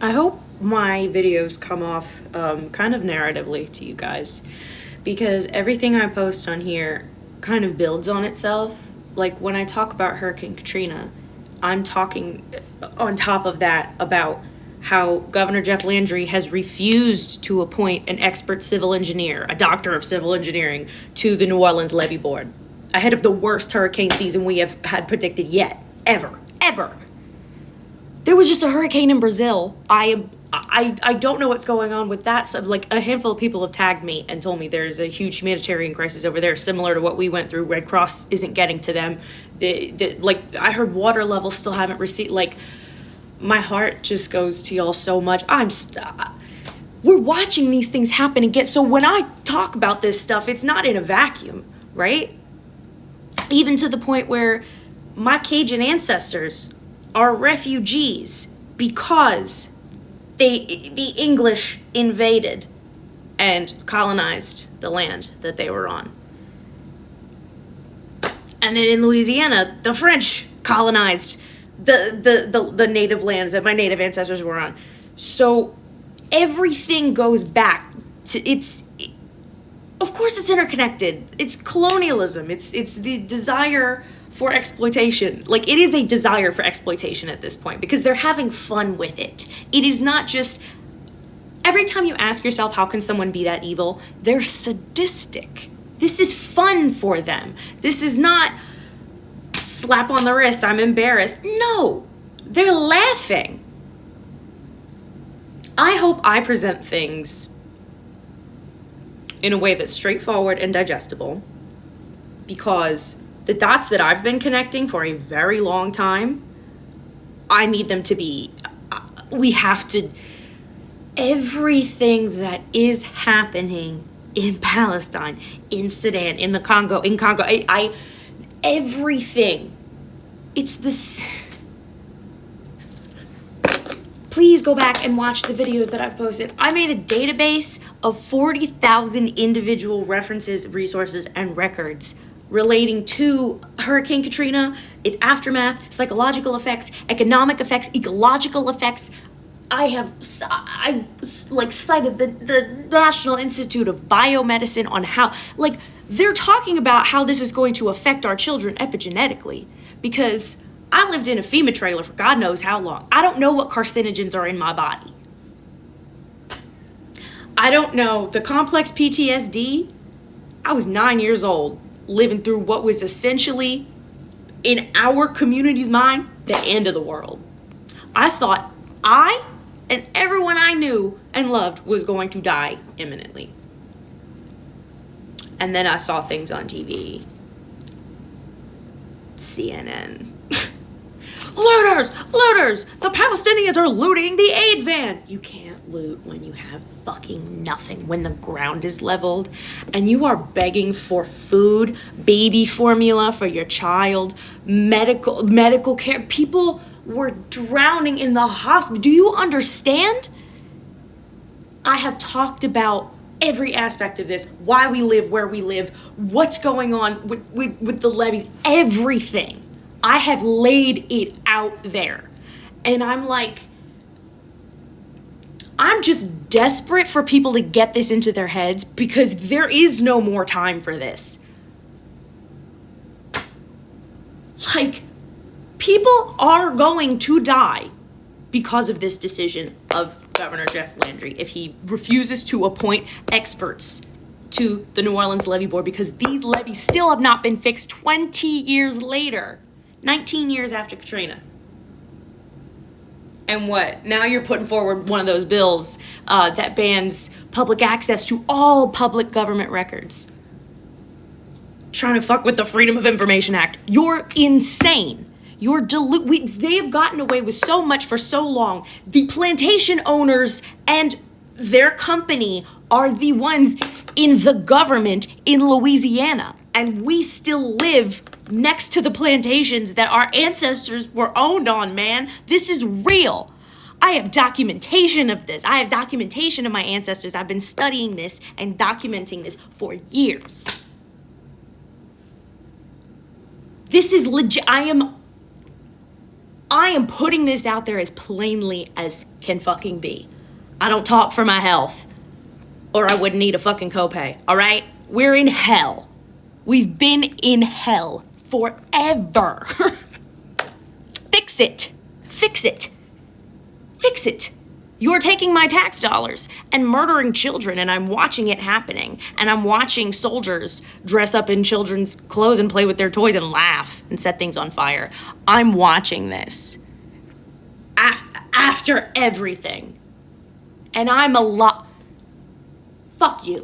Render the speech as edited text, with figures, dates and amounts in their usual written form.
I hope my videos come off kind of narratively to you guys, because everything I post on here kind of builds on itself. Like when I talk about Hurricane Katrina, I'm talking on top of that about how Governor Jeff Landry has refused to appoint an expert civil engineer, a doctor of civil engineering, to the New Orleans Levee Board, ahead of the worst hurricane season we have had predicted yet, ever. There was just a hurricane in Brazil. I don't know what's going on with that. So, like, a handful of people have tagged me and told me there's a huge humanitarian crisis over there, similar to what we went through. Red Cross isn't getting to them. Like, I heard water levels still haven't received. Like, my heart just goes to y'all so much. We're watching these things happen again. So when I talk about this stuff, it's not in a vacuum, right? Even to the point where my Cajun ancestors are refugees because the English invaded and colonized the land that they were on. And then in Louisiana, the French colonized the native land that my native ancestors were on. So everything goes back to of course it's interconnected. It's colonialism. It's the desire for exploitation. Like, it is a desire for exploitation at this point because they're having fun with it. It is not just, every time you ask yourself, how can someone be that evil? They're sadistic. This is fun for them. This is not slap on the wrist, I'm embarrassed. No, they're laughing. I hope I present things in a way that's straightforward and digestible, because the dots that I've been connecting for a very long time, I need them to be, everything that is happening in Palestine, in Sudan, in Congo, everything. It's this. Please go back and watch the videos that I've posted. I made a database of 40,000 individual references, resources, and records relating to Hurricane Katrina, its aftermath, psychological effects, economic effects, ecological effects. I cited the National Institute of Biomedicine on how, like, they're talking about how this is going to affect our children epigenetically, because I lived in a FEMA trailer for God knows how long. I don't know what carcinogens are in my body. I don't know. The complex PTSD, I was 9 years old, living through what was essentially, in our community's mind, the end of the world. I thought I and everyone I knew and loved was going to die imminently. And then I saw things on TV. CNN. Looters! The Palestinians are looting the aid van. You can't loot when you have fucking nothing, when the ground is leveled and you are begging for food, baby formula for your child, medical care. People were drowning in the hospital. Do you understand? I have talked about every aspect of this, why we live where we live, what's going on with the levees, everything. I have laid it out there. And I'm like, I'm just desperate for people to get this into their heads, because there is no more time for this. Like, people are going to die because of this decision of Governor Jeff Landry if he refuses to appoint experts to the New Orleans Levee Board, because these levees still have not been fixed 20 years later. 19 years after Katrina. And what? Now you're putting forward one of those bills that bans public access to all public government records. Trying to fuck with the Freedom of Information Act. You're insane. They've gotten away with so much for so long. The plantation owners and their company are the ones in the government in Louisiana. And we still live next to the plantations that our ancestors were owned on, man. This is real. I have documentation of this. I have documentation of my ancestors. I've been studying this and documenting this for years. This is legit. I am I am putting this out there as plainly as can fucking be. I don't talk for my health, or I wouldn't need a fucking copay, all right? We're in hell. We've been in hell forever. Fix it. Fix it. Fix it. You're taking my tax dollars and murdering children, and I'm watching it happening. And I'm watching soldiers dress up in children's clothes and play with their toys and laugh and set things on fire. I'm watching this after everything. And I'm fuck you.